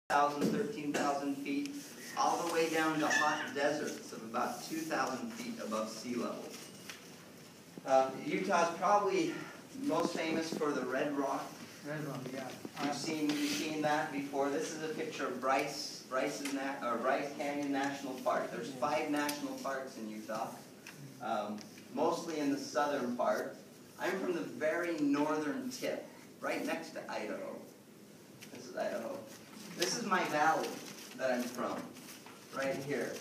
13,000 feet, all the way down to hot deserts of about 2,000 feet above sea level. Utah is probably most famous for the red rock. Red rock, yeah. You've seen that before. This is a picture of Bryce Canyon National Park. There's 5 national parks in Utah, mostly in the southern part. I'm from the very northern tip, right next to Idaho. This is Idaho. This is my valley that I'm from, right here.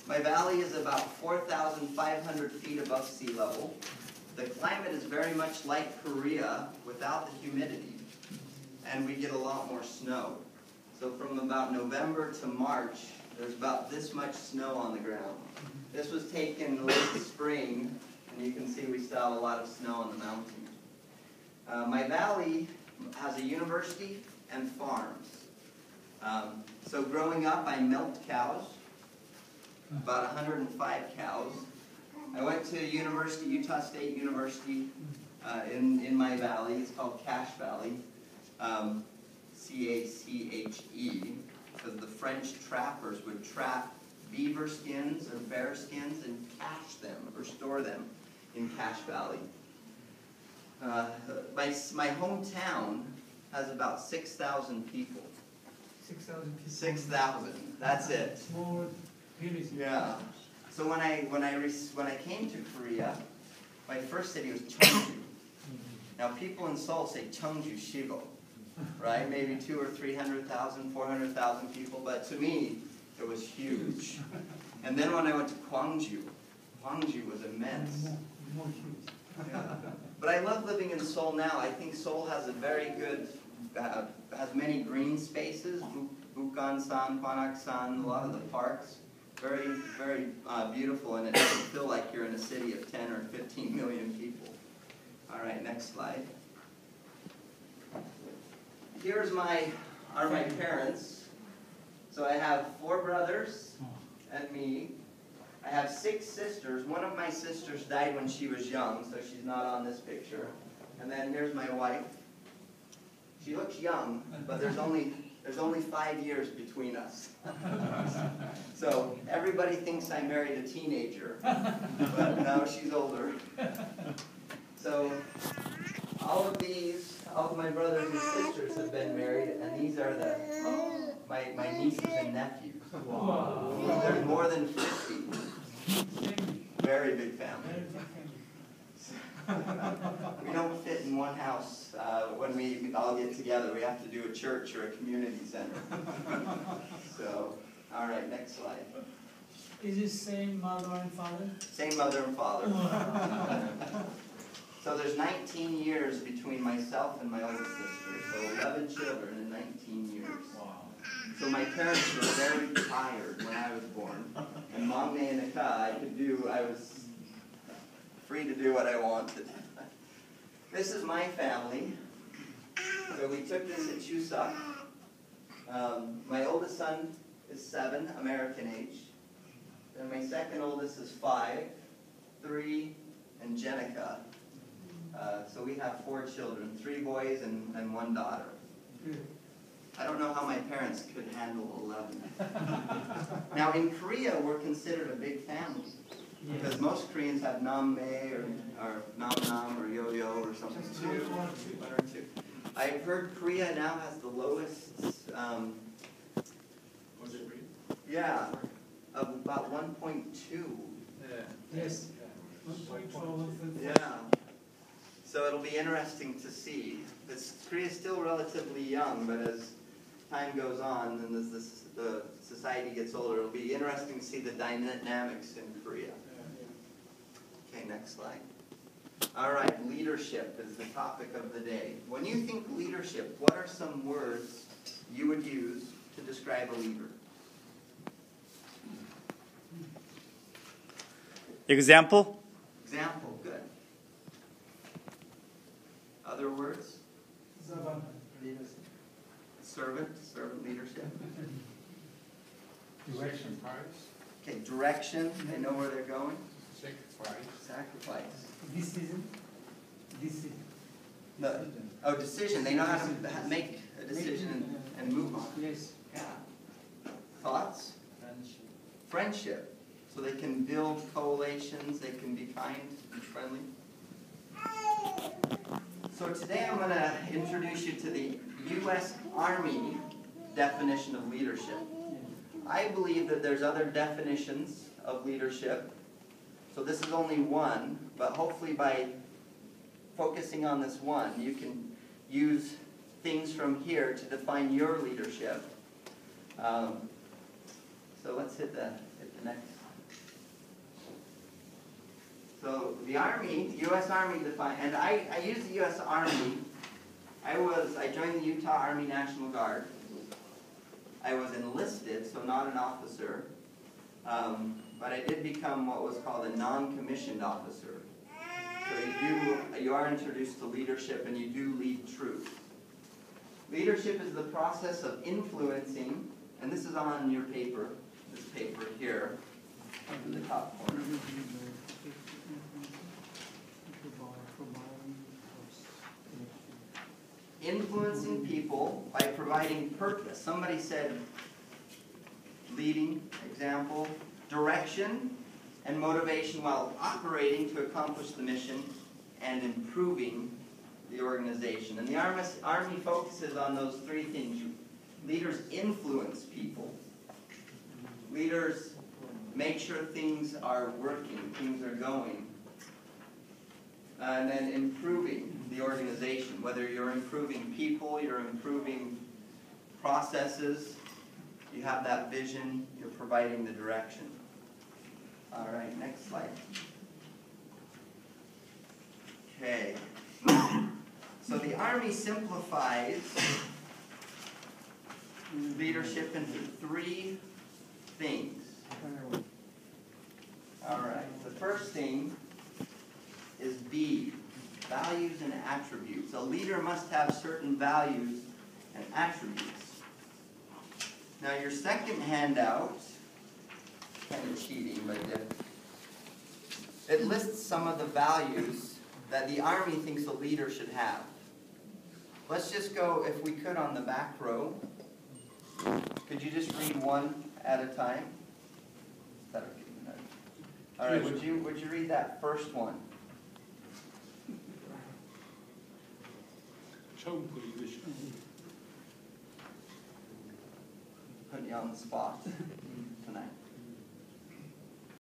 My valley is about 4,500 feet above sea level. The climate is very much like Korea without the humidity, and we get a lot more snow. So from about November to March, there's about this much snow on the ground. This was taken late spring, and you can see we still have a lot of snow on the mountain. My valley has a university and farms. So growing up, I milked cows, about 105 cows. I went to university, Utah State University, in my valley. It's called Cache Valley, C-A-C-H-E, because the French trappers would trap beaver skins or bear skins and cache them or store them in Cache Valley. My hometown has about 6,000 people. 6,000 people. 6,000. That's it. Small village. Yeah. So when I came to Korea, my first city was Cheongju. Now people in Seoul say Cheongju Shigo, right? Maybe 200,000 or 300,000, 400,000 people, but to me it was huge. And then when I went to Gwangju was immense. More huge. Yeah. But I love living in Seoul now. I think Seoul has a very good, has many green spaces, Bukgan-san, Gwanak-san, a lot of the parks. Very, very beautiful, and it doesn't feel like you're in a city of 10 or 15 million people. All right, next slide. Here's are my parents. So I have 4 brothers and me. I have 6 sisters. One of my sisters died when she was young, so she's not on this picture. And then here's my wife. She looks young, but there's only 5 years between us. So everybody thinks I married a teenager, but no, she's older. So all of my brothers and sisters have been married, and these are my nieces and nephews. Wow. There's more than 50. Very big family. We don't fit in one house when we all get together. We have to do a church or a community center. So, all right, next slide. Is it same mother and father? Same mother and father. So there's 19 years between myself and my oldest sister. So 11 children in 19 years. Wow. So my parents were very tired when I was born. And Mom and I was free to do what I wanted. This is my family. So we took this at Chuseok. My oldest son is 7, American age. And my second oldest is 5, 3, and Jenica. So we have 4 children, 3 boys and 1 daughter. I don't know how my parents could handle 11. Now in Korea, we're considered a big family. Because most Koreans have namme or nam or yo-yo or something. 1 or 2. I've heard Korea now has the lowest, Was it read? yeah, of about 1.2. Yes. Yeah. So it'll be interesting to see. Korea is still relatively young, but as time goes on and as the society gets older, it'll be interesting to see the dynamics in Korea. Okay, next slide. All right, leadership is the topic of the day. When you think leadership, what are some words you would use to describe a leader? Example? Example, good. Other words? Servant leadership. Direction. Okay, direction, they know where they're going. Sacrifice. Decision. No. Oh, decision, they know how to make a decision. and move on. Yes. Yeah. Thoughts? Friendship. So they can build coalitions, they can be kind and friendly. So today I'm going to introduce you to the U.S. Army definition of leadership. I believe that there's other definitions of leadership. So this is only one, but hopefully by focusing on this one, you can use things from here to define your leadership. So let's hit the next. So the Army, U.S. Army defined, and I use the U.S. Army. I joined the Utah Army National Guard. I was enlisted, so not an officer, but I did become what was called a non-commissioned officer. So you are introduced to leadership, and you do lead troops. Leadership is the process of influencing, and this is on your paper, this paper here, in the top corner. Influencing people by providing purpose. Somebody said leading, example, direction, and motivation while operating to accomplish the mission and improving the organization. And the Army focuses on those three things. Leaders influence people. Leaders make sure things are working, things are going. And then improving the organization, whether you're improving people, you're improving processes, you have that vision, you're providing the direction. All right, next slide. Okay. So the Army simplifies leadership into three things. All right, the first thing is B, values and attributes. A leader must have certain values and attributes. Now your second handout, kind of cheating, but it lists some of the values that the Army thinks a leader should have. Let's just go, if we could, on the back row. Could you just read one at a time? Is that okay? All right, would you read that first one? Putting you on the spot tonight.